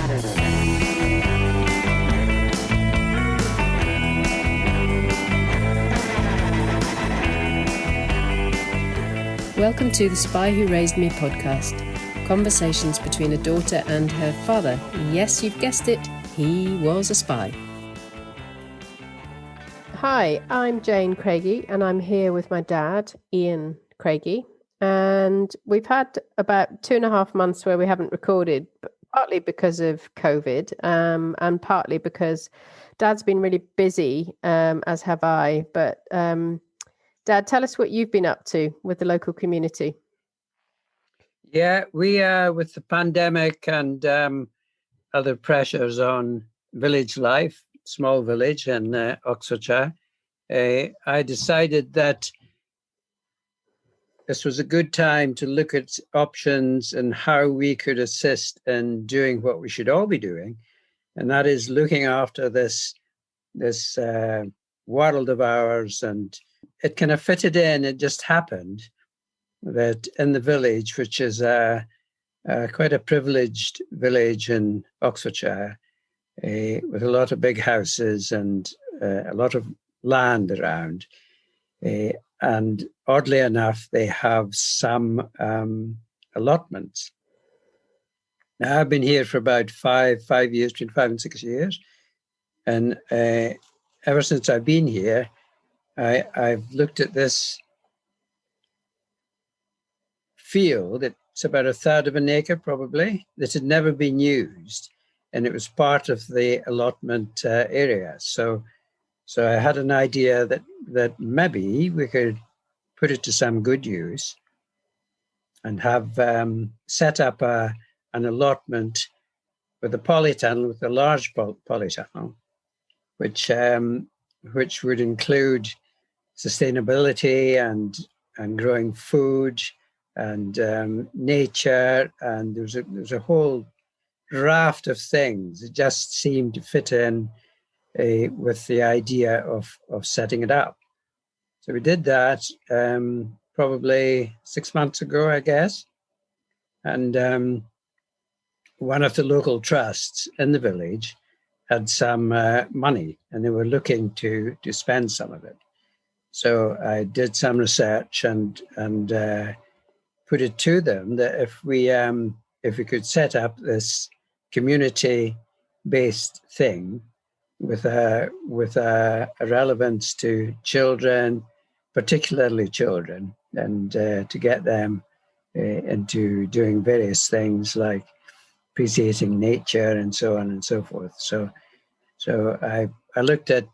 Welcome to The Spy Who Raised Me podcast. Conversations between a daughter and her father. Yes, you've guessed it, he was a spy. Hi, I'm Jane Craigie and I'm here with my dad, Iain Craigie. And we've had about 2.5 months where we haven't recorded, partly because of COVID and partly because Dad's been really busy, as have I. But Dad, tell us what you've been up to with the local community. Yeah, we with the pandemic and other pressures on village life, small village in Oxfordshire, I decided that this was a good time to look at options and how we could assist in doing what we should all be doing, and that is looking after this world of ours. And it kind of fitted in. It just happened that in the village, which is quite a privileged village in Oxfordshire, with a lot of big houses and a lot of land around, and oddly enough, they have some allotments. Now, I've been here for about 5 years, between 5 and 6 years, and ever since I've been here, I've looked at this field. It's about 1/3 of an acre, probably, that had never been used, and it was part of the allotment area. So I had an idea that maybe we could put it to some good use and have set up an allotment with a polytunnel, with a large polytunnel, which would include sustainability and growing food and nature, and there's a whole raft of things. It just seemed to fit in with the idea of setting it up. So we did that probably 6 months ago, I guess, and one of the local trusts in the village had some money, and they were looking to spend some of it. So I did some research and put it to them that if we could set up this community-based thing with a relevance to children, particularly children, and to get them into doing various things like appreciating nature and so on and so forth. So I looked at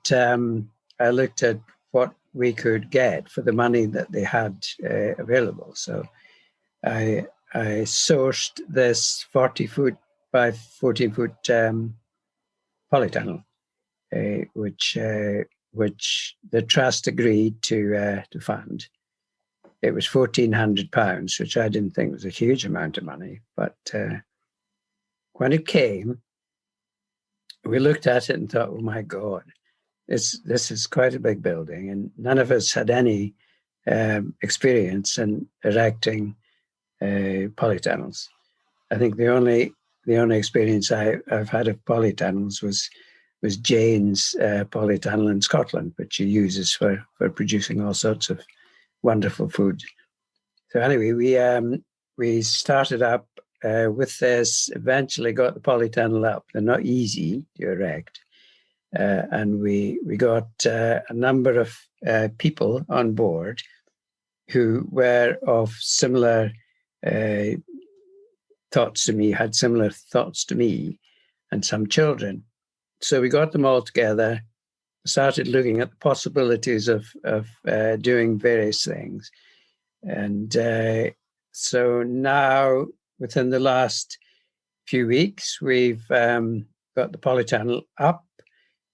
what we could get for the money that they had available. So I sourced this 40-foot by 14-foot polytunnel, which the trust agreed to fund. It was £1,400, which I didn't think was a huge amount of money, but when it came, we looked at it and thought, "Oh my God, this is quite a big building," and none of us had any experience in erecting polytunnels. I think the only experience I've had of polytunnels was Jane's polytunnel in Scotland, which she uses for producing all sorts of wonderful food. So anyway, we started up with this, eventually got the polytunnel up. They're not easy to erect. And we got a number of people on board who were of similar thoughts to me, had similar thoughts to me, and some children. So we got them all together, started looking at the possibilities of doing various things. And so now, within the last few weeks, we've got the polytunnel up.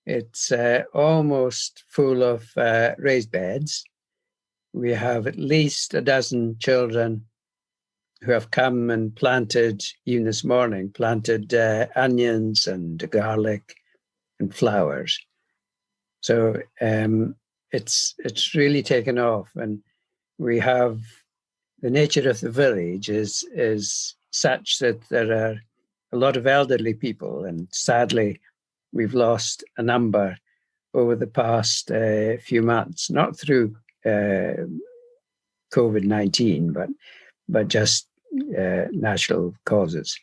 It's almost full of raised beds. We have at least a dozen children who have come and planted, even this morning, planted onions and garlic and flowers. So it's really taken off, and we have the nature of the village is such that there are a lot of elderly people, and sadly, we've lost a number over the past few months, not through COVID-19, but just natural causes.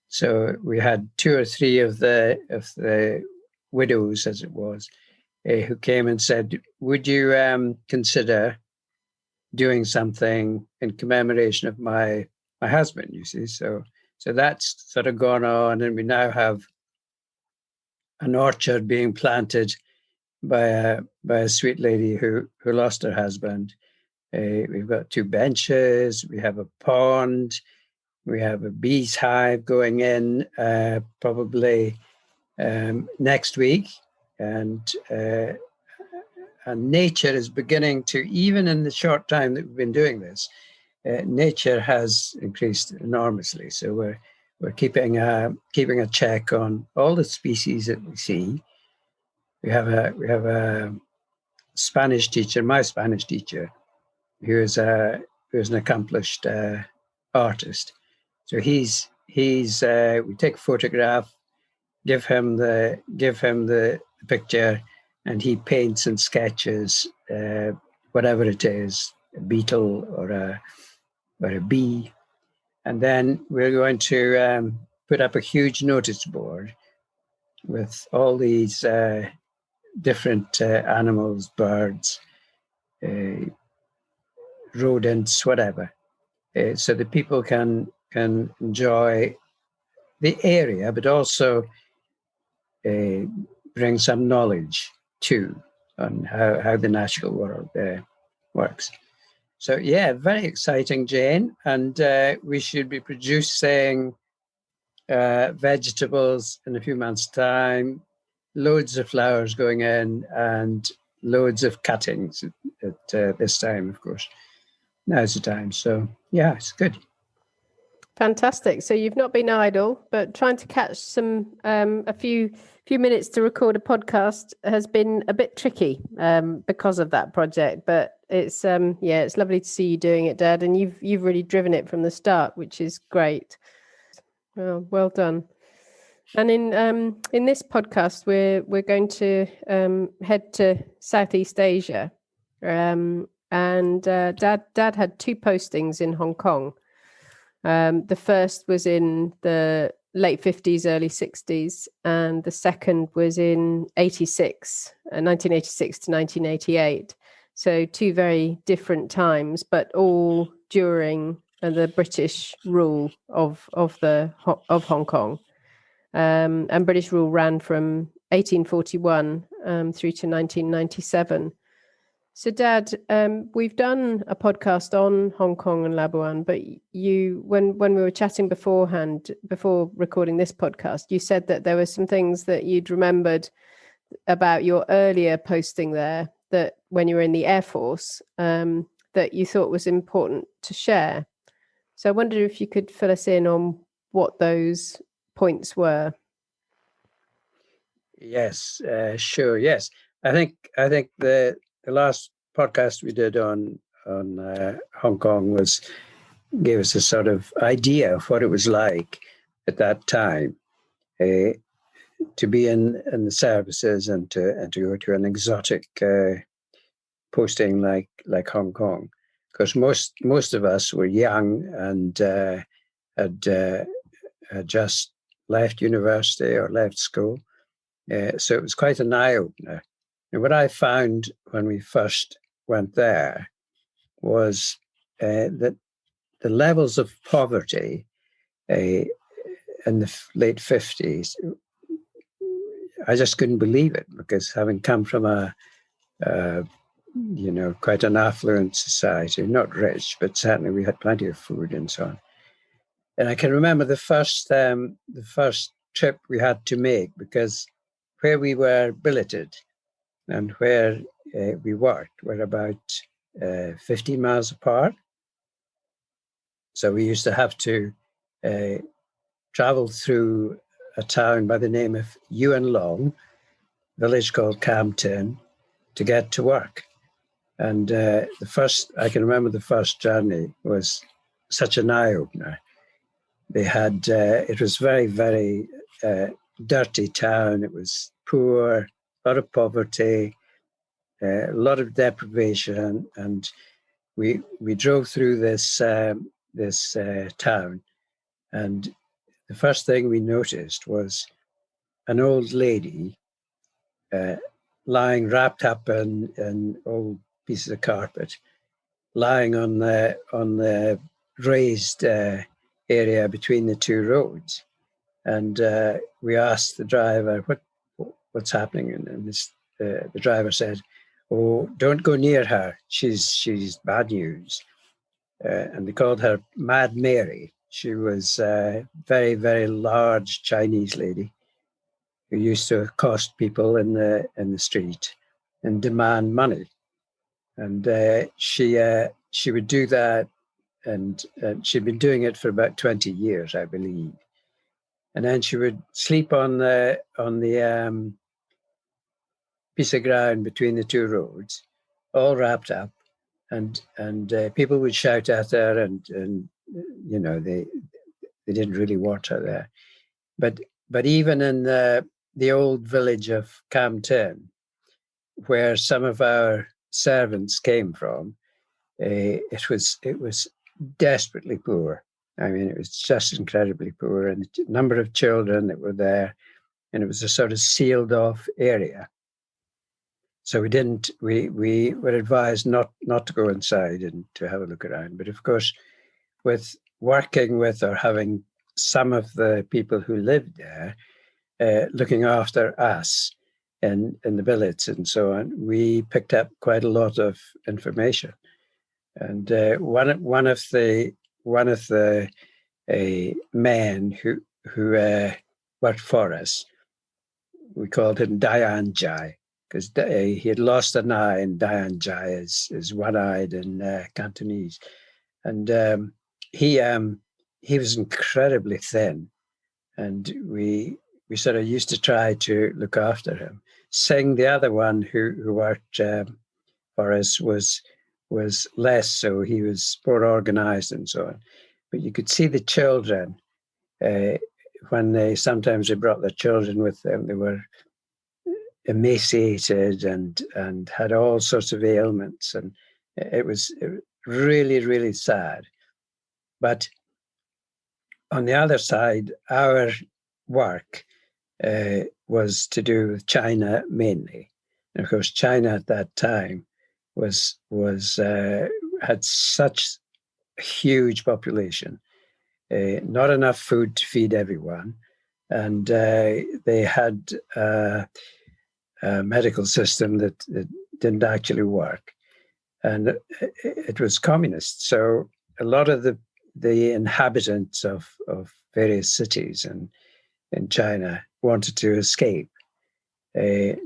So we had 2 or 3 of the widows, as it was, who came and said, "Would you consider doing something in commemoration of my husband?" You see, so that's sort of gone on, and we now have an orchard being planted by a sweet lady who lost her husband. We've got 2 benches. We have a pond. We have a bee's hive going in probably next week, and nature is beginning to, even in the short time that we've been doing this, nature has increased enormously. So we're keeping a check on all the species that we see. We have a Spanish teacher, my Spanish teacher, who's an accomplished artist. So he's we take a photograph, give him the picture, and he paints and sketches whatever it is, a beetle or a bee. And then we're going to put up a huge notice board with all these different animals, birds, rodents, whatever, so that people can enjoy the area, but also bring some knowledge too on how the natural world works. So yeah, very exciting, Jane, and we should be producing vegetables in a few months' time, loads of flowers going in, and loads of cuttings at this time, of course. Now's the time. So yeah, it's good. Fantastic. So you've not been idle, but trying to catch a few minutes to record a podcast has been a bit tricky because of that project. But it's it's lovely to see you doing it, Dad, and you've really driven it from the start, which is great. Well done. And in this podcast, we're going to head to Southeast Asia, and Dad had 2 postings in Hong Kong. The first was in the late 50s, early 60s, and the second was in 1986 to 1988. So 2 very different times, but all during the British rule of Hong Kong. And British rule ran from 1841 through to 1997. So, Dad, we've done a podcast on Hong Kong and Labuan, but when we were chatting beforehand, before recording this podcast, you said that there were some things that you'd remembered about your earlier posting there, that when you were in the Air Force, that you thought was important to share. So I wondered if you could fill us in on what those points were. Yes, sure. Yes, I think the last podcast we did on Hong Kong gave us a sort of idea of what it was like at that time to be in the services and to go to an exotic posting like Hong Kong, because most of us were young and had just left university or left school, so it was quite an eye opener. And what I found when we first went there was that the levels of poverty in the late 50s, I just couldn't believe it, because having come from quite an affluent society, not rich, but certainly we had plenty of food and so on. And I can remember the first trip we had to make, because where we were billeted and where we worked were about 15 miles apart. So we used to have to travel through a town by the name of Yuan Long, village called Campton, to get to work. And I can remember the first journey was such an eye-opener. They had, it was very, very dirty town. It was poor, a lot of poverty, a lot of deprivation. And we drove through this town, and the first thing we noticed was an old lady lying wrapped up in old pieces of carpet, lying on the raised area between the two roads. And we asked the driver, what's happening? And the driver said, "Oh, don't go near her. She's bad news." And they called her Mad Mary. She was a very, very large Chinese lady who used to accost people in the street and demand money. And she would do that, and she'd been doing it for about 20 years, I believe. And then she would sleep on the piece of ground between the two roads, all wrapped up, and people would shout at her, and you know, they didn't really want her there. But even in the old village of Camden, where some of our servants came from, it was desperately poor. I mean, it was just incredibly poor, and the number of children that were there, and it was a sort of sealed off area. So we were advised not to go inside and to have a look around. But of course, with working with or having some of the people who lived there looking after us in the billets and so on, we picked up quite a lot of information. And one of the men who worked for us, we called him Dian Jai, because he had lost an eye, and Dian Jai is one-eyed in Cantonese. And he was incredibly thin, and we sort of used to try to look after him. Singh, the other one who worked for us, was less so. He was more organized and so on. But you could see the children, when they brought their children with them, they were emaciated and had all sorts of ailments. And it was really, really sad. But on the other side, our work was to do with China mainly. And of course, China at that time had such a huge population, not enough food to feed everyone, and they had a medical system that didn't actually work, and it was communist. So a lot of the inhabitants of various cities in China wanted to escape,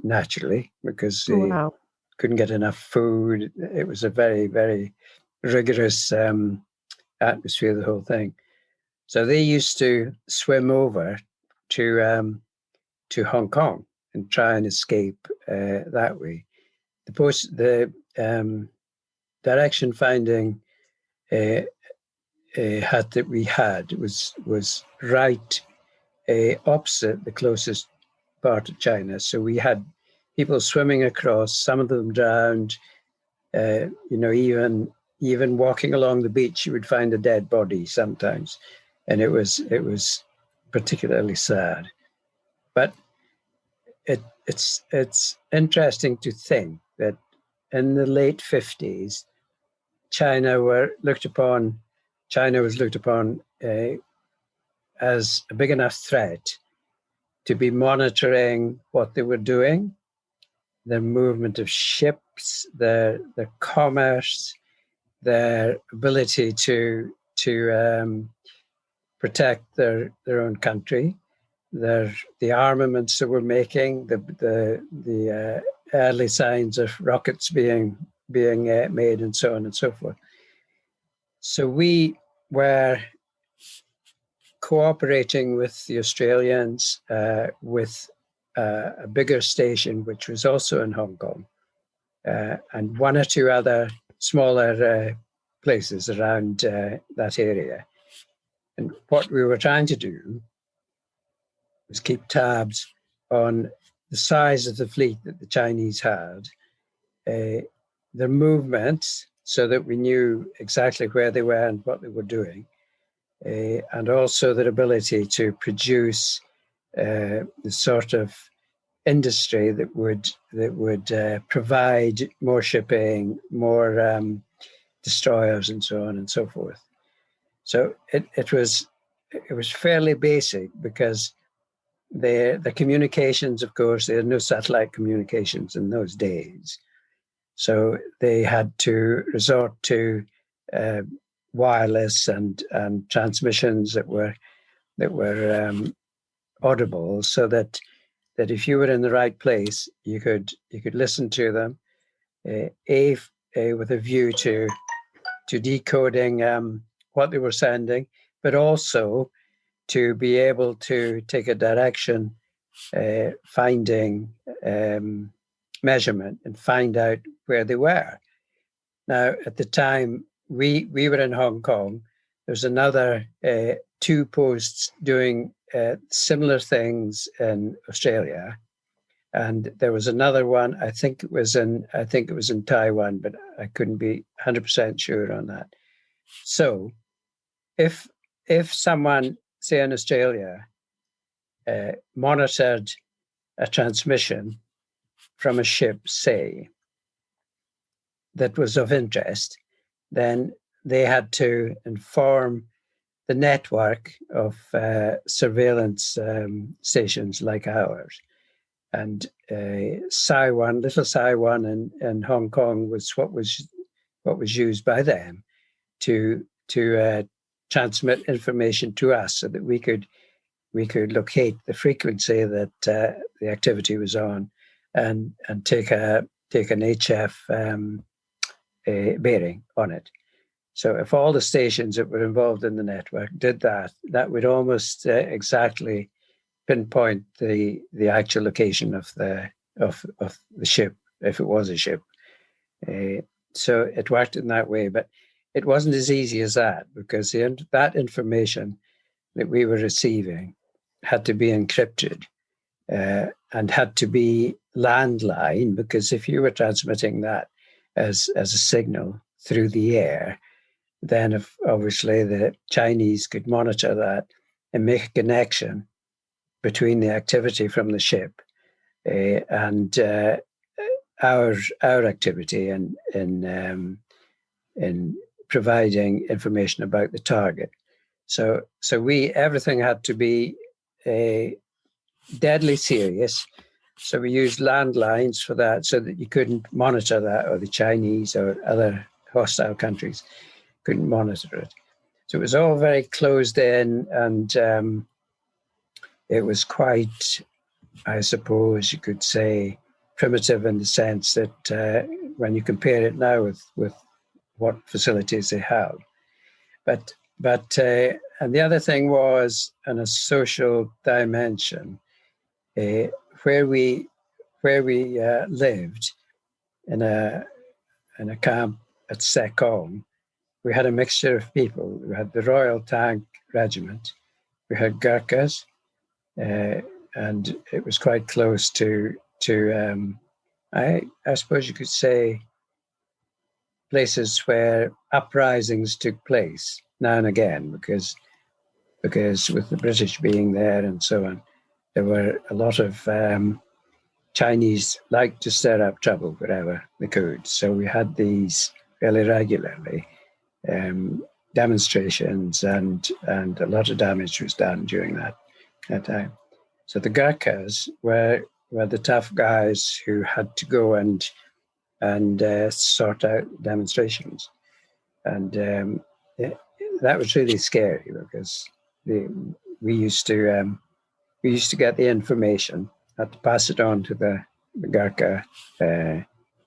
naturally, because they couldn't get enough food. It was a very, very rigorous atmosphere, the whole thing. So they used to swim over to Hong Kong and try and escape that way. The direction finding hut that we had was right opposite the closest part of China. So we had people swimming across, some of them drowned. Even walking along the beach, you would find a dead body sometimes. And it was particularly sad. But it's interesting to think that in the late 50s, China was looked upon as a big enough threat to be monitoring what they were doing, the movement of ships, their commerce, their ability to protect their own country, the armaments that we're making, the early signs of rockets being made, and so on and so forth. So we were cooperating with the Australians, with a bigger station, which was also in Hong Kong, and one or two other smaller places around that area. And what we were trying to do was keep tabs on the size of the fleet that the Chinese had, their movements, so that we knew exactly where they were and what they were doing, and also their ability to produce the sort of industry that would provide more shipping, more destroyers, and so on and so forth. So it was fairly basic, because the communications, of course, there had no satellite communications in those days. So they had to resort to wireless and transmissions that were audible, so that if you were in the right place, you could listen to them, with a view to decoding what they were sending, but also to be able to take a direction, finding measurement, and find out where they were. Now, at the time, we were in Hong Kong. There's another 2 posts doing similar things in Australia, and there was another one. I think it was in Taiwan, but I couldn't be 100% sure on that. So, if someone, say in Australia, monitored a transmission from a ship, say, that was of interest, then they had to inform the network of surveillance stations like ours. And Saiwan, little Saiwan in Hong Kong was what was used by them to transmit information to us, so that we could locate the frequency that the activity was on, and take an HF bearing on it. So if all the stations that were involved in the network did that, that would almost exactly pinpoint the actual location of the ship, if it was a ship. So it worked in that way, but it wasn't as easy as that, because that information that we were receiving had to be encrypted, and had to be landline, because if you were transmitting that as a signal through the air, then if obviously the Chinese could monitor that and make a connection between the activity from the ship and our activity in providing information about the target. So everything had to be deadly serious. So we used landlines for that, so that you couldn't monitor that, or the Chinese or other hostile countries couldn't monitor it. So it was all very closed in, and it was quite, I suppose you could say, primitive, in the sense that when you compare it now with what facilities they have. But and the other thing was, in a social dimension, where we lived in a camp at Sekong, we had a mixture of people. We had the Royal Tank Regiment, we had Gurkhas, and it was quite close to I suppose you could say, places where uprisings took place now and again, because with the British being there and so on, there were a lot of Chinese like to stir up trouble wherever they could. So we had these fairly regularly, demonstrations, and a lot of damage was done during that time. So the Gurkhas were the tough guys who had to go and sort out demonstrations, and that was really scary, because we used to get the information, had to pass it on to the Gurkha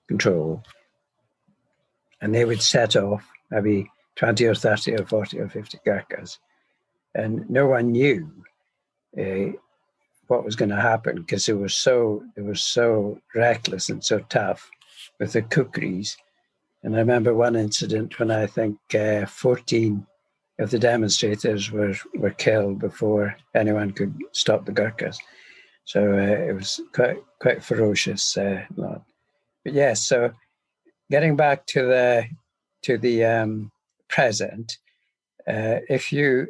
control, and they would set off maybe 20 or 30 or 40 or 50 Gurkhas, and no one knew what was going to happen, because they were so reckless and so tough with the kukris. And I remember one incident when I think 14 of the demonstrators were killed before anyone could stop the Gurkhas. So it was quite ferocious lot. But yes, so getting back to the present, if you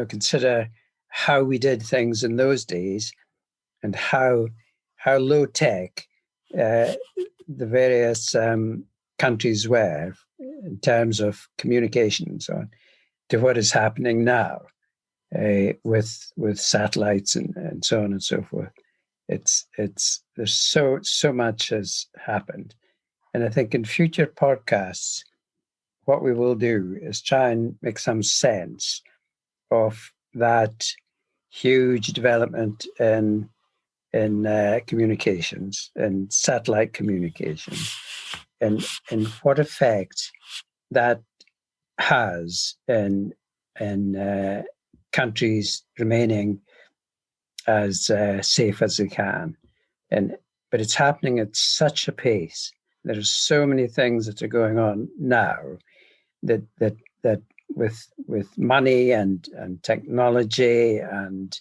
consider how we did things in those days and how low tech the various countries were in terms of communication and so on, to what is happening now with satellites and so on and so forth. It's there's so much has happened, and I think in future podcasts, what we will do is try and make some sense of that huge development in communications and satellite communications, and what effect that has in countries remaining as safe as they can. But it's happening at such a pace. There are so many things that are going on now that with money and technology and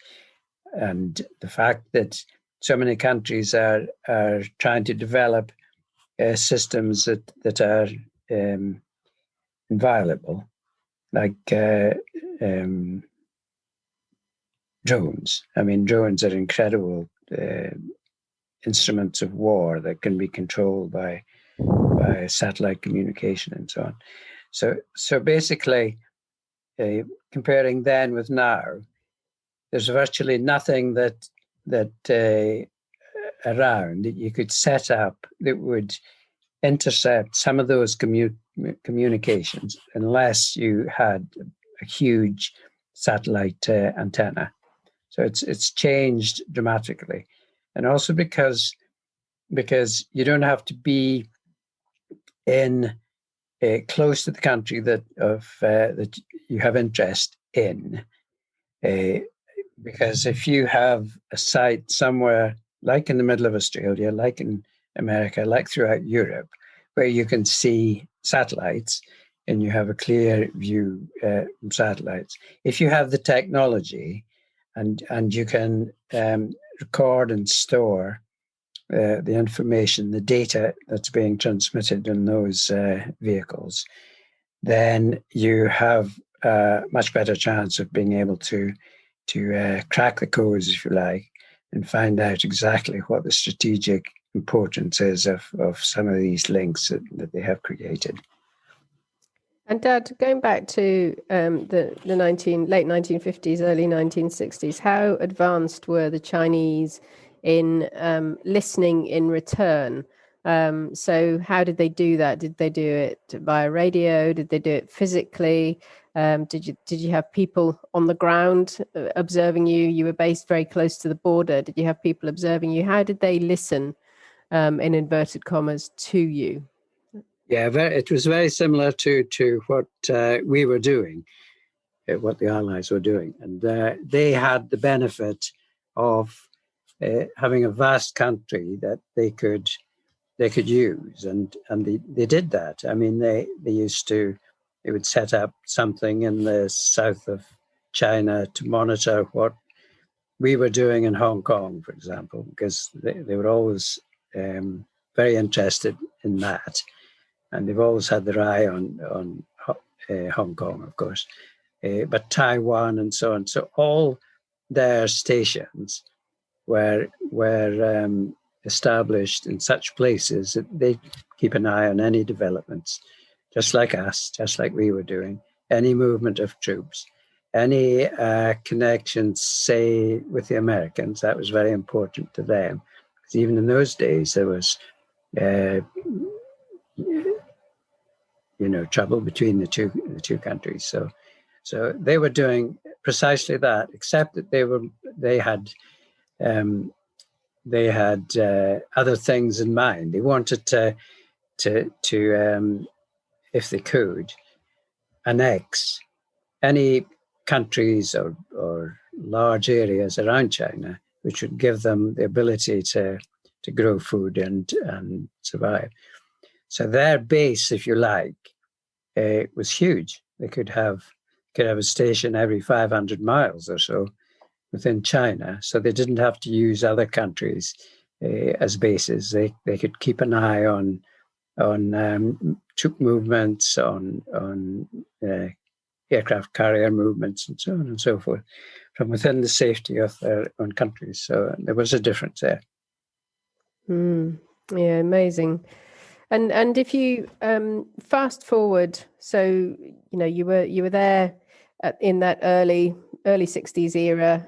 the fact that so many countries are trying to develop systems that are inviolable, like drones. I mean, drones are incredible instruments of war that can be controlled by satellite communication and so on. So basically, comparing then with now, there's virtually nothing that around that you could set up that would intercept some of those communications unless you had a huge satellite antenna. So it's changed dramatically, and also because you don't have to be in close to the country that you have interest in. Because if you have a site somewhere like in the middle of Australia, like in America, like throughout Europe, where you can see satellites and you have a clear view from satellites, if you have the technology and you can record and store the information, the data that's being transmitted in those vehicles, then you have a much better chance of being able to crack the codes, if you like, and find out exactly what the strategic importance is of some of these links that they have created. And Dad, going back to the late 1950s, early 1960s, how advanced were the Chinese in listening in return? So how did they do that? Did they do it via radio? Did they do it physically? Did you have people on the ground observing you? You were based very close to the border. Did you have people observing you? How did they listen, in inverted commas, to you? Yeah, it was very similar to what we were doing, what the Allies were doing. And they had the benefit of having a vast country that they could use. And they did that. I mean, they would set up something in the south of China to monitor what we were doing in Hong Kong, for example, because they were always very interested in that. And they've always had their eye on Hong Kong, of course, but Taiwan and so on. So all their stations were established in such places that they keep an eye on any developments, just like us, just like we were doing, any movement of troops, any connections, say, with the Americans. That was very important to them, because even in those days there was trouble between the two countries. So they were doing precisely that, except that they had other things in mind. They wanted to if they could, annex any countries or large areas around China, which would give them the ability to grow food and survive. So their base, if you like, was huge. They could have a station every 500 miles or so within China, so they didn't have to use other countries as bases. They could keep an eye on troop movements, on aircraft carrier movements, and so on and so forth, from within the safety of their own countries. So there was a difference there. Yeah, amazing. And if you fast forward, so you were there in that early 60s era,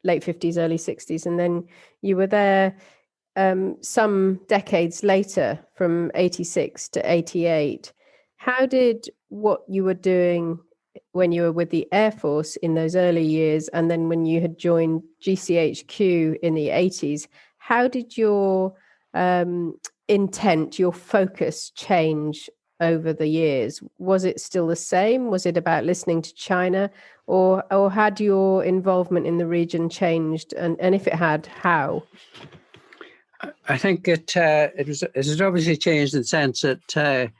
late 50s, early 60s, and then you were there some decades later, from 86 to 88. How did what you were doing when you were with the Air Force in those early years, and then when you had joined GCHQ in the 80s, how did your intent, your focus change over the years? Was it still the same? Was it about listening to China, or had your involvement in the region changed? And if it had, how? I think it has obviously changed in the sense that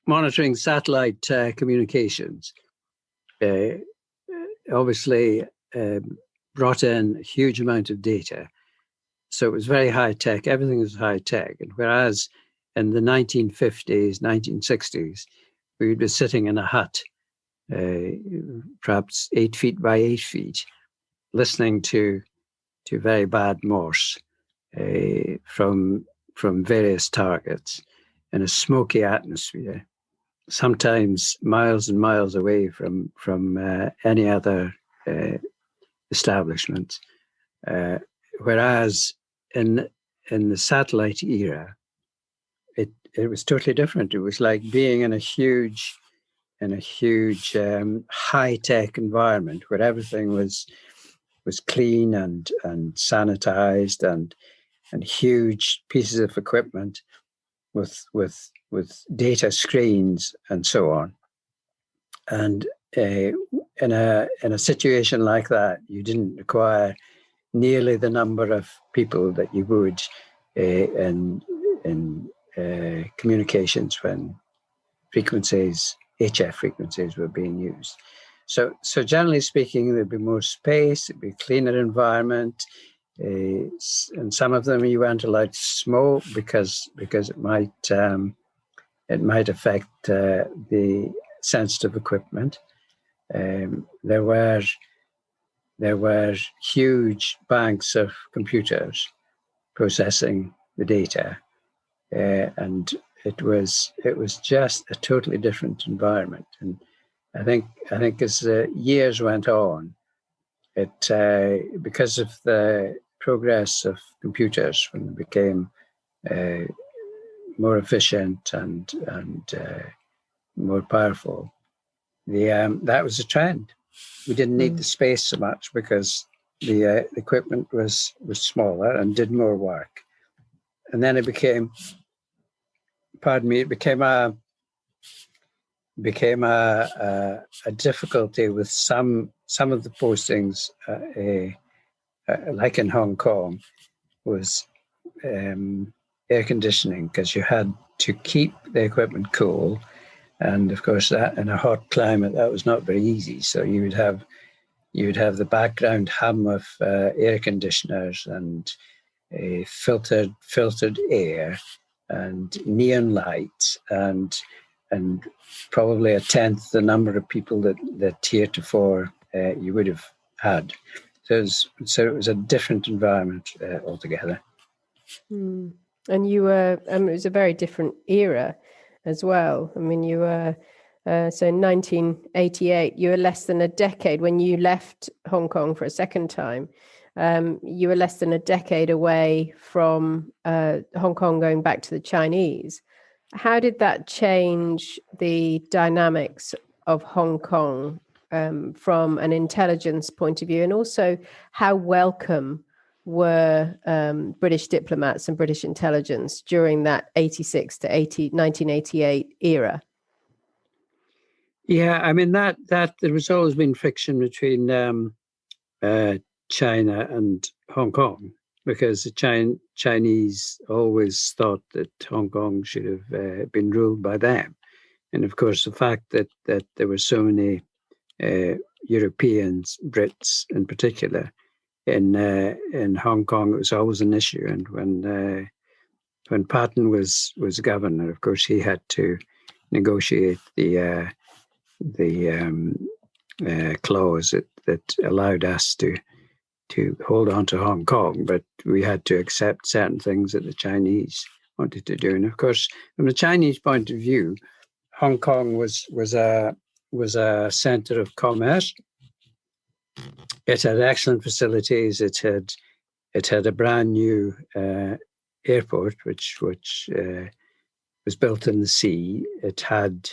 monitoring satellite communications obviously brought in a huge amount of data. So it was very high tech. Everything was high tech. And whereas in the 1950s, 1960s, we would be sitting in a hut, perhaps 8 feet by 8 feet, listening to very bad Morse from various targets in a smoky atmosphere, sometimes miles and miles away from any other establishment. Whereas in the satellite era, it was totally different. It was like being in a huge high tech environment where everything was clean and sanitized, and huge pieces of equipment with data screens and so on. And in a situation like that, you didn't require nearly the number of people that you would in communications when HF frequencies were being used. So generally speaking, there'd be more space, it'd be a cleaner environment. And some of them you weren't allowed to smoke because it might affect the sensitive equipment. There were huge banks of computers processing the data, and it was just a totally different environment. And I think as the years went on, it because of the progress of computers, when they became more efficient and more powerful, that was a trend. We didn't need the space so much because the equipment was smaller and did more work. And then it became a difficulty with some of the postings, like in Hong Kong, was air conditioning, because you had to keep the equipment cool. And of course, that in a hot climate, that was not very easy. So you would have the background hum of air conditioners and filtered air and neon lights and probably a tenth the number of people that heretofore you would have had. So it was a different environment altogether. And you were, it was a very different era as well. I mean, you were, so in 1988, you were less than a decade when you left Hong Kong for a second time. You were less than a decade away from Hong Kong going back to the Chinese. How did that change the dynamics of Hong Kong from an intelligence point of view? And also, how welcome were British diplomats and British intelligence during that 86 to 1988 era? Yeah, I mean, that there was always been friction between China and Hong Kong, because the Chinese always thought that Hong Kong should have been ruled by them. And of course, the fact that there were so many Europeans, Brits in particular, in Hong Kong, it was always an issue. And when Patton was governor, of course, he had to negotiate the clause that allowed us to hold on to Hong Kong, but we had to accept certain things that the Chinese wanted to do. And of course, from the Chinese point of view, Hong Kong was a center of commerce. It had excellent facilities. It had a brand new airport, which was built in the sea. It had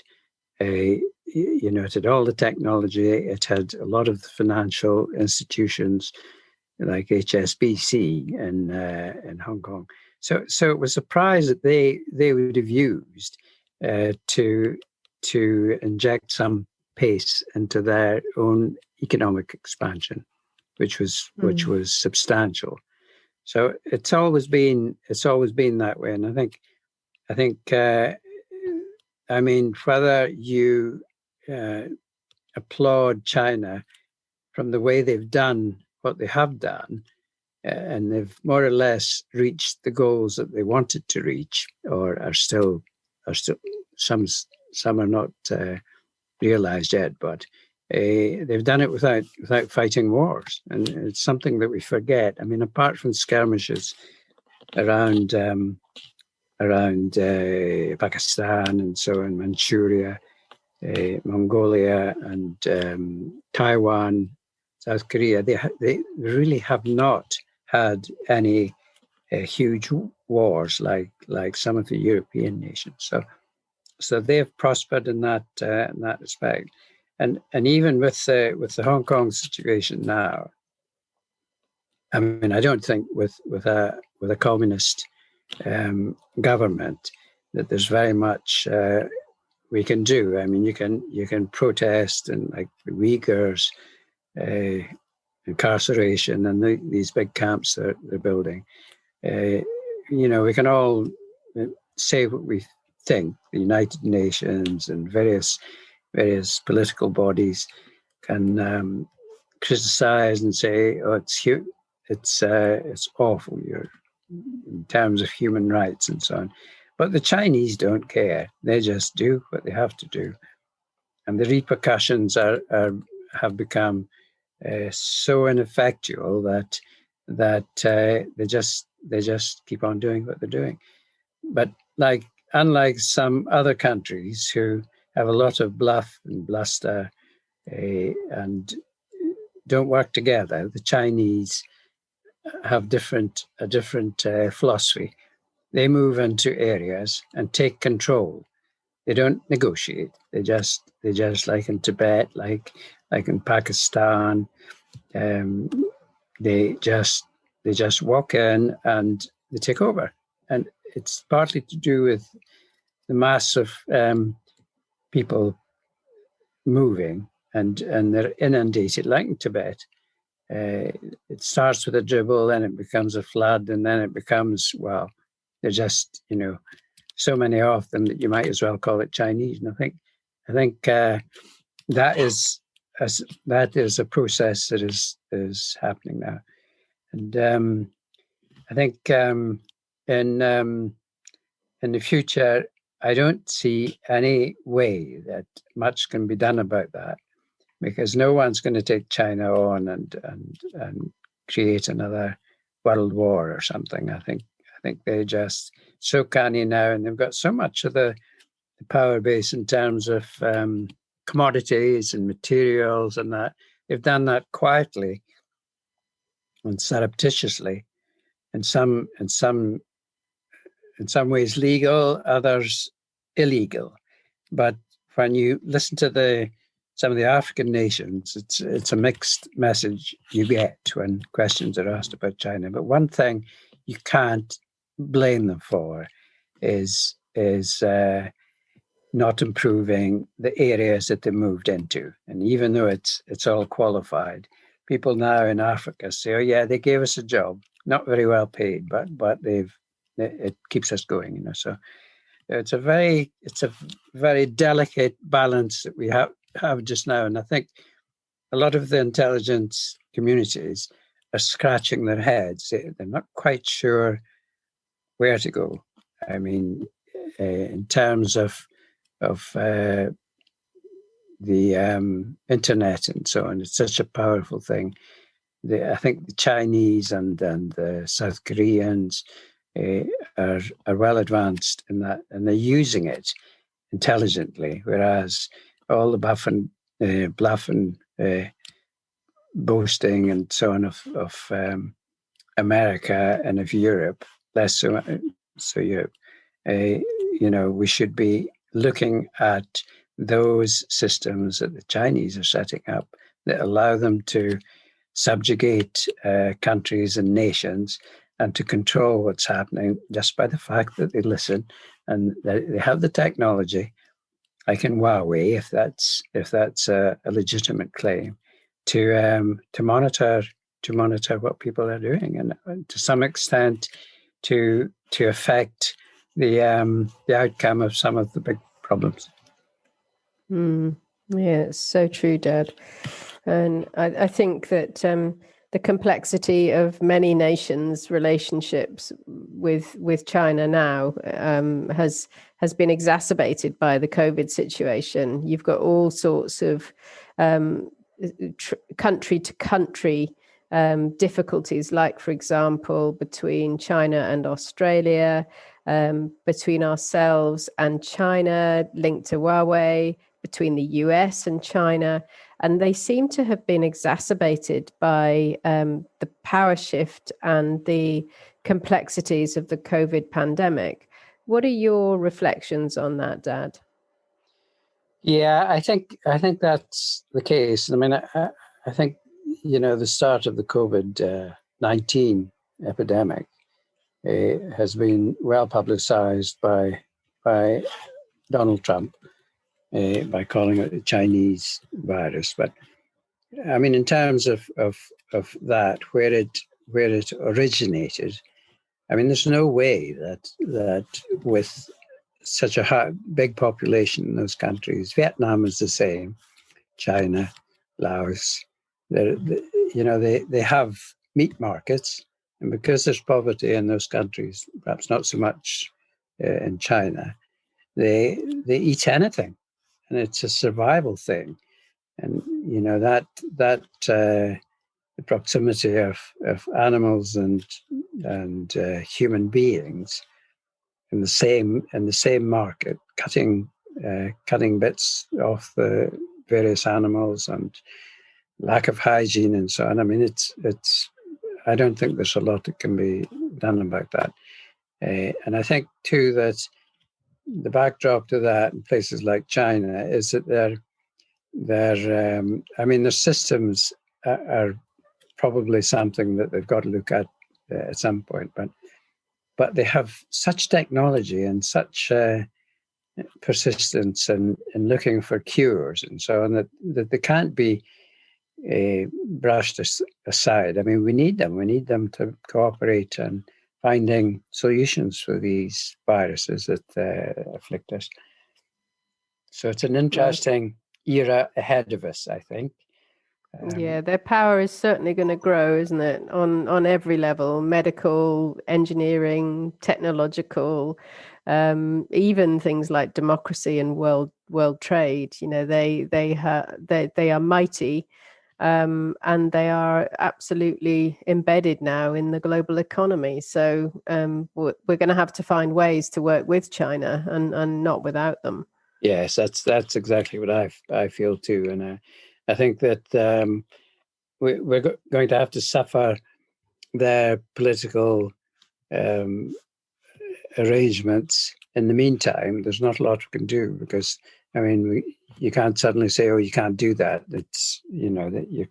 it had all the technology. It had a lot of the financial institutions like HSBC in Hong Kong. So it was a prize that they would have used to inject some pace into their own economic expansion, which was substantial. So it's always been that way, and I think whether you applaud China from the way they've done what they have done, and they've more or less reached the goals that they wanted to reach, or are still some are not realized yet, but they've done it without fighting wars, and it's something that we forget. I mean, apart from skirmishes around Pakistan and so on, Manchuria, Mongolia, and Taiwan, South Korea, they really have not had any huge wars like some of the European nations. So they've prospered in that respect, and even with the Hong Kong situation now, I mean, I don't think with a communist government that there's very much we can do. I mean, you can protest, and like the Uyghurs, incarceration, and these big camps that they're building. We can all say what we think. The United Nations and various political bodies can criticize and say, "Oh, it's awful. You're in terms of human rights and so on." But the Chinese don't care. They just do what they have to do, and the repercussions have become so ineffectual that they just keep on doing what they're doing. But unlike some other countries who have a lot of bluff and bluster and don't work together, the Chinese have a different philosophy. They move into areas and take control. They don't negotiate. They just like in Tibet, like in Pakistan, they just walk in and they take over. And it's partly to do with the mass of people moving, and they're inundated, like in Tibet. It starts with a dribble, then it becomes a flood, and then it becomes, well, they're just, so many of them that you might as well call it Chinese. And I think that is a process that is happening now. And I think in the future, I don't see any way that much can be done about that, because no one's going to take China on and create another world war or something. I think they're just so canny now, and they've got so much of the power base in terms of commodities and materials, and that they've done that quietly and surreptitiously, in some ways legal, others illegal. But when you listen to some of the African nations, it's a mixed message you get when questions are asked about China. But one thing you can't blame them for is not improving the areas that they moved into. And even though it's all qualified, people now in Africa say, "Oh yeah, they gave us a job, not very well paid, but it keeps us going." So it's a very delicate balance that we have just now, and I think a lot of the intelligence communities are scratching their heads. They're not quite sure where to go. I mean, in terms of the internet and so on, it's such a powerful thing. I think the Chinese and the South Koreans are well advanced in that, and they're using it intelligently, whereas all the bluffing, boasting and so on of America and of Europe, less so Europe, we should be looking at those systems that the Chinese are setting up that allow them to subjugate countries and nations and to control what's happening just by the fact that they listen and they have the technology, like in Huawei, if that's a legitimate claim, to monitor what people are doing, and to some extent to affect the outcome of some of the big problems. Yeah, it's so true, Dad. And I think that the complexity of many nations' relationships with China now has been exacerbated by the COVID situation. You've got all sorts of country to country difficulties, like, for example, between China and Australia, between ourselves and China, linked to Huawei, between the US and China. And they seem to have been exacerbated by the power shift and the complexities of the COVID pandemic. What are your reflections on that, Dad? Yeah, I think that's the case. I mean, I think, the start of the COVID-19 epidemic has been well publicized by Donald Trump by calling it a Chinese virus. But I mean, in terms of that, where it originated, I mean, there's no way that with such a big population in those countries, Vietnam is the same, China, Laos, they have meat markets, and because there's poverty in those countries, perhaps not so much in China, they eat anything, and it's a survival thing. And the proximity of animals and human beings in the same market, cutting bits off the various animals, and lack of hygiene and so on. I mean, it's. I don't think there's a lot that can be done about that. And I think too that the backdrop to that in places like China is that their systems are probably something that they've got to look at some point, but they have such technology and such persistence in looking for cures and so on that they can't be brushed aside. I mean, we need them. We need them to cooperate and finding solutions for these viruses that afflict us. So it's an interesting era ahead of us, I think. Yeah, their power is certainly going to grow, isn't it? On every level: medical, engineering, technological, even things like democracy and world trade. They are mighty, and they are absolutely embedded now in the global economy. So we're going to have to find ways to work with China and not without them. Yes, that's exactly what I feel too, and I think that we're going to have to suffer their political arrangements. In the meantime, there's not a lot we can do, because I mean, you can't suddenly say, "Oh, you can't do that." It's that you're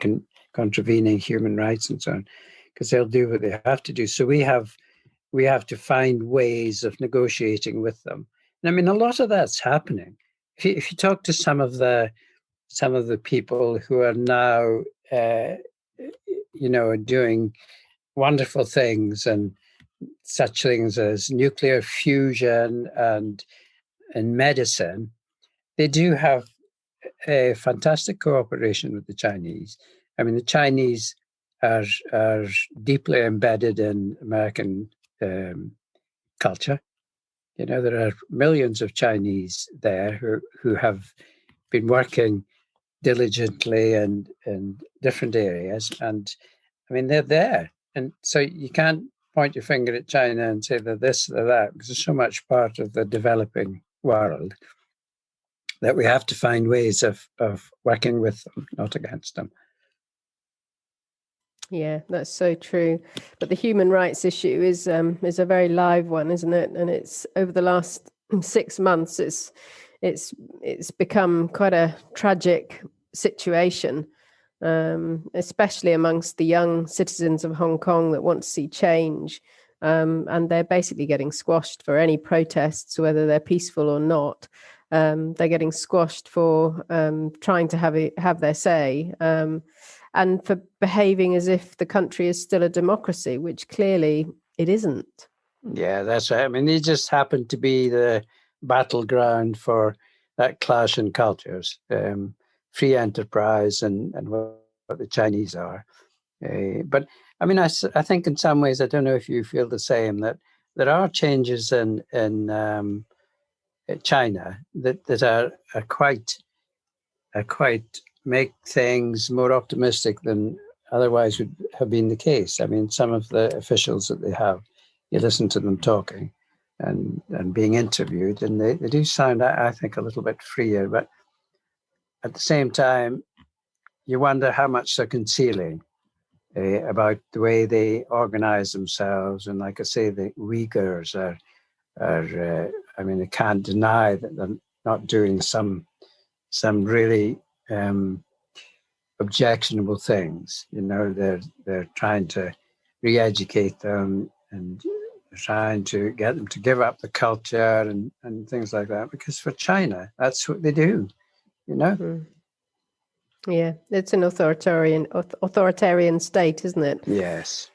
contravening human rights and so on, because they'll do what they have to do. So we have to find ways of negotiating with them. And I mean, a lot of that's happening. If you talk to some of the people who are now, doing wonderful things, and such things as nuclear fusion and in medicine, they do have a fantastic cooperation with the Chinese. I mean, the Chinese are deeply embedded in American culture. You know, there are millions of Chinese there who have been working diligently in different areas. And I mean, they're there. And so you can't point your finger at China and say they're this, they're that, because there's so much part of the developing world that we have to find ways of working with them, not against them. Yeah, that's so true. But the human rights issue is a very live one, isn't it? And it's over the last 6 months, it's become quite a tragic situation, especially amongst the young citizens of Hong Kong that want to see change. And they're basically getting squashed for any protests, whether they're peaceful or not. They're getting squashed for trying to have their say. And for behaving as if the country is still a democracy, which clearly it isn't. Yeah, that's right. I mean, they just happen to be the battleground for that clash in cultures, free enterprise and what the Chinese are. But I mean, I think in some ways, I don't know if you feel the same, that there are changes in China that are quite make things more optimistic than otherwise would have been the case. I mean, some of the officials that they have, you listen to them talking and being interviewed, and they do sound, I think, a little bit freer. But at the same time, you wonder how much they're concealing about the way they organize themselves. And like I say, the Uyghurs are I mean, they can't deny that they're not doing some really objectionable things. You know, they're trying to re-educate them and trying to get them to give up the culture and things like that. Because for China, that's what they do. You know. Mm. Yeah, it's an authoritarian state, isn't it? Yes.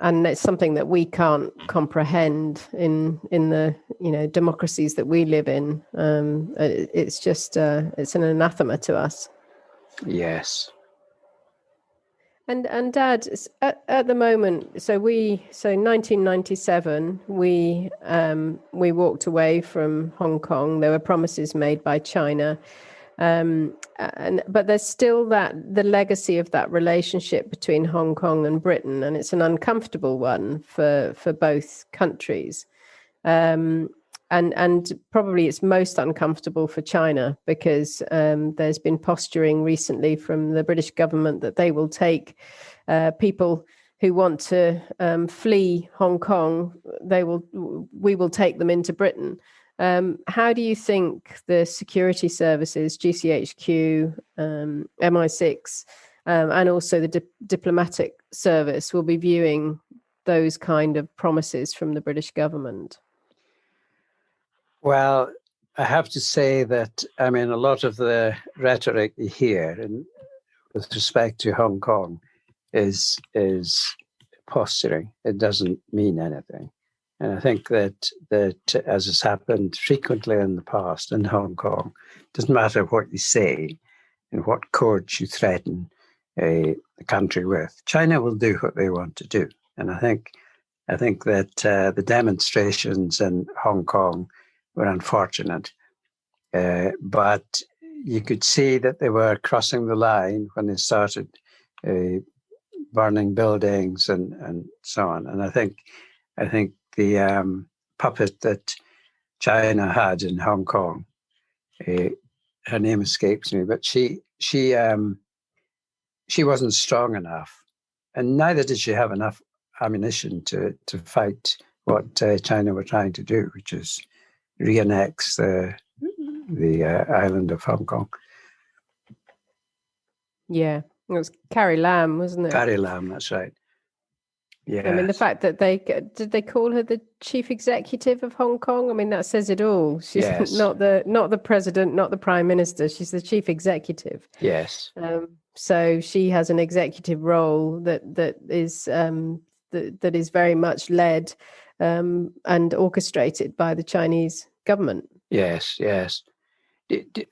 And it's something that we can't comprehend in the democracies that we live in. It's just it's an anathema to us. Yes. And Dad, at the moment, so 1997, we walked away from Hong Kong. There were promises made by China. But there's still the legacy of that relationship between Hong Kong and Britain, and it's an uncomfortable one for both countries. And probably it's most uncomfortable for China because there's been posturing recently from the British government that they will take people who want to flee Hong Kong. We will take them into Britain. How do you think the security services, GCHQ, MI6, and also the diplomatic service will be viewing those kind of promises from the British government? Well, I have to say that, I mean, a lot of the rhetoric you hear and with respect to Hong Kong is posturing. It doesn't mean anything. And I think that as has happened frequently in the past in Hong Kong, it doesn't matter what you say and what courts you threaten the country with. China will do what they want to do. And I think that the demonstrations in Hong Kong were unfortunate, but you could see that they were crossing the line when they started burning buildings and so on. And I think the puppet that China had in Hong Kong, her name escapes me, but she wasn't strong enough, and neither did she have enough ammunition to fight what China were trying to do, which is re-annex the island of Hong Kong. Yeah, it was Carrie Lam, wasn't it? Carrie Lam, that's right. Yeah, I mean, the fact that did they call her the chief executive of Hong Kong? I mean, that says it all. She's not the president, not the prime minister. She's the chief executive. Yes. So she has an executive role that is very much led and orchestrated by the Chinese government. Yes, yes.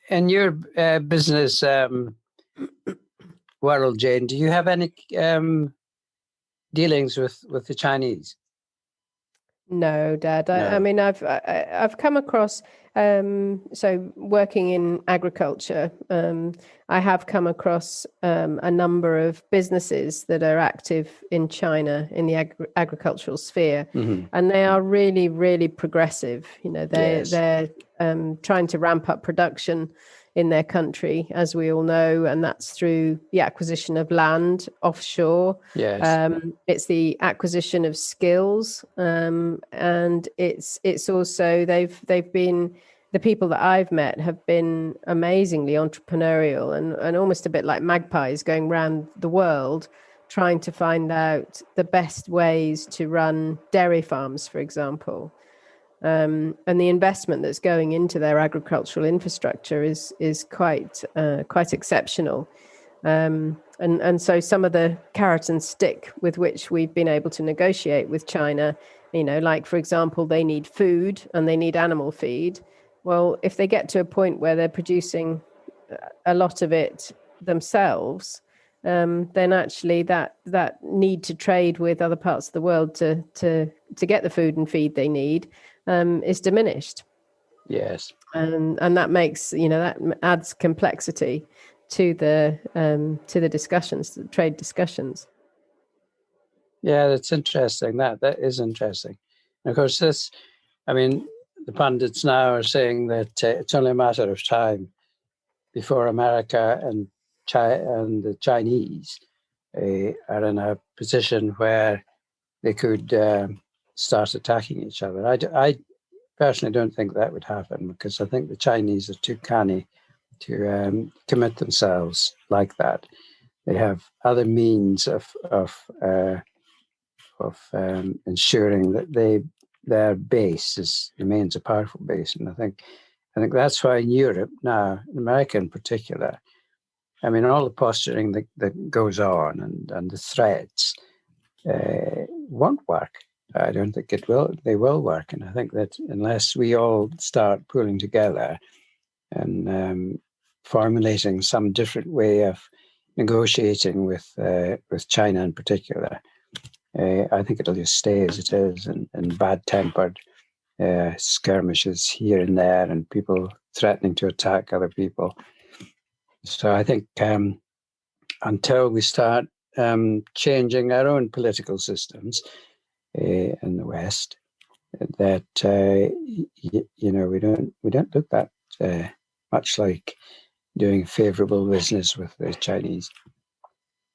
In your business world, Jane, do you have any dealings with the Chinese? No, Dad. No. I mean, I've come across so working in agriculture. I have come across a number of businesses that are active in China in the agricultural sphere, and they are really, really progressive. You know, they're trying to ramp up production in their country, as we all know, and that's through the acquisition of land offshore. Yes. It's the acquisition of skills, and it's also they've been, the people that I've met have been amazingly entrepreneurial and almost a bit like magpies going around the world trying to find out the best ways to run dairy farms, for example. And the investment that's going into their agricultural infrastructure is quite exceptional. And so some of the carrot and stick with which we've been able to negotiate with China, you know, like for example, they need food and they need animal feed. Well, if they get to a point where they're producing a lot of it themselves, then actually that need to trade with other parts of the world to get the food and feed they need is diminished. Yes. And that makes, you know, that adds complexity to the discussions, the trade discussions. Yeah, that's interesting. That is interesting. And of course, the pundits now are saying that it's only a matter of time before America and the Chinese are in a position where they could start attacking each other. I personally don't think that would happen, because I think the Chinese are too canny to commit themselves like that. They have other means of ensuring that their base remains a powerful base, and I think that's why in Europe now, in America in particular, I mean, all the posturing that goes on and the threats won't work. I don't think it will. They will work, and I think that unless we all start pulling together and formulating some different way of negotiating with China in particular, I think it'll just stay as it is, and bad-tempered skirmishes here and there, and people threatening to attack other people. So I think until we start changing our own political systems in the West, that we don't look that much like doing favourable business with the Chinese.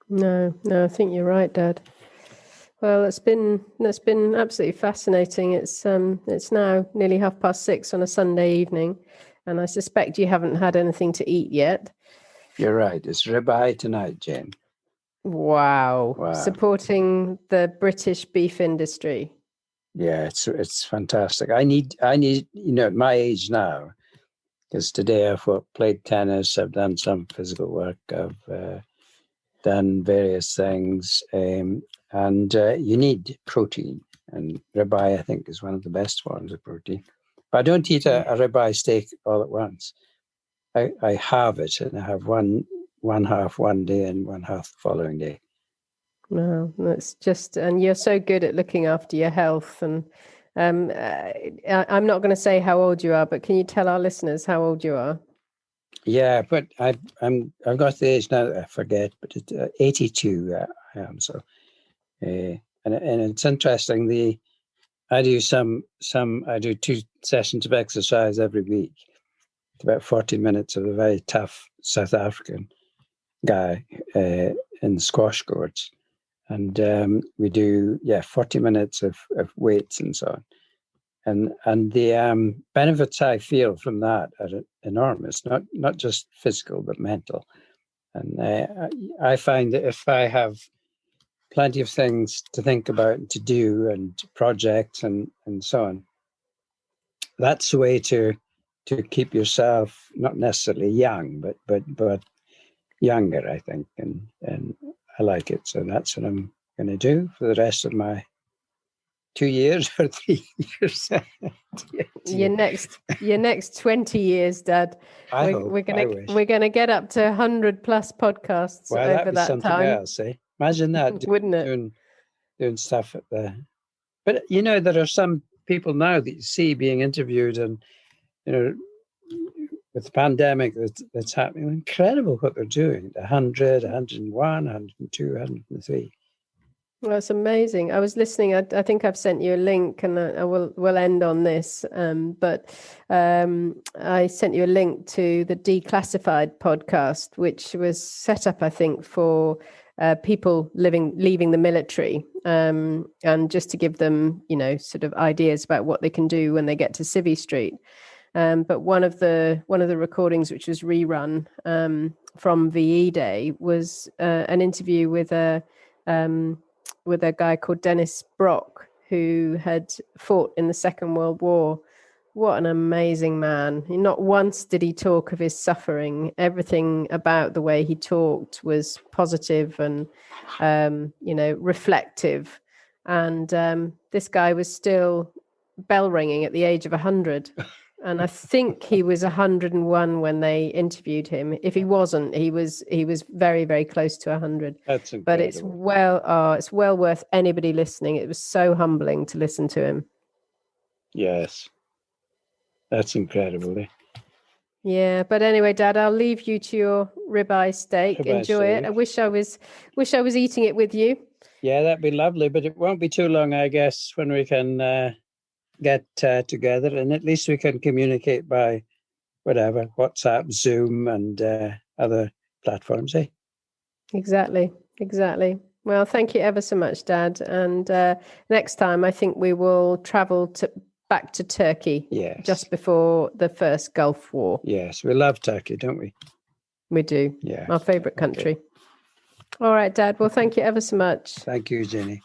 No, I think you're right, Dad. Well, it's been absolutely fascinating. It's now nearly 6:30 on a Sunday evening, and I suspect you haven't had anything to eat yet. You're right. It's ribeye tonight, Jane. Wow. Supporting the British beef industry. Yeah, it's fantastic. I need, at my age now, because today I've played tennis, I've done some physical work, I've done various things, and you need protein. And ribeye, I think, is one of the best forms of protein. But I don't eat a ribeye steak all at once. I have it, and I have one half one day and one half the following day. No, that's just, and you're so good at looking after your health. And I'm not going to say how old you are, but can you tell our listeners how old you are? Yeah, but I've got the age now that I forget, but it's 82. I am, so, and it's interesting. I do I do 2 sessions of exercise every week. It's about 40 minutes of a very tough South African guy in the squash courts. And we do 40 minutes of weights and so on, and the benefits I feel from that are enormous, not just physical but mental. And I find that if I have plenty of things to think about and to do, and projects and so on, that's the way to keep yourself not necessarily young but younger, I think, and I like it. So that's what I'm going to do for the rest of my 2 years or 3 years. Your next 20 years, Dad. I wish. We're gonna get up to 100 plus podcasts Well, over that'd be that something time. else, eh? Imagine that, wouldn't it? Doing stuff at the. But there are some people now that you see being interviewed, and with the pandemic that's happening, incredible what they're doing. 100, 101, 102, 103. Well, it's amazing. I was listening. I think I've sent you a link, and we'll end on this. But I sent you a link to the Declassified podcast, which was set up, I think, for people leaving the military, and just to give them, sort of ideas about what they can do when they get to Civvy Street. But one of the recordings, which was rerun from VE Day, was an interview with a guy called Dennis Brock, who had fought in the Second World War. What an amazing man. Not once did he talk of his suffering. Everything about the way he talked was positive and, reflective. And this guy was still bell ringing at the age of 100. And I think he was 101 when they interviewed him. If he wasn't, he was very, very close to 100. That's incredible. But it's well worth anybody listening. It was so humbling to listen to him. Yes, that's incredible. Eh? Yeah, but anyway, Dad, I'll leave you to your ribeye steak. Enjoy it. I wish I was eating it with you. Yeah, that'd be lovely. But it won't be too long, I guess, when we can. Get together, and at least we can communicate by whatever, WhatsApp, Zoom, and other platforms, eh? Exactly. Well, thank you ever so much, Dad. And next time, I think we will travel back to Turkey. Yes. Just before the first Gulf War. Yes, we love Turkey, don't we? We do. Yeah. Our favourite country. Okay. All right, Dad. Well, thank you ever so much. Thank you, Jenny.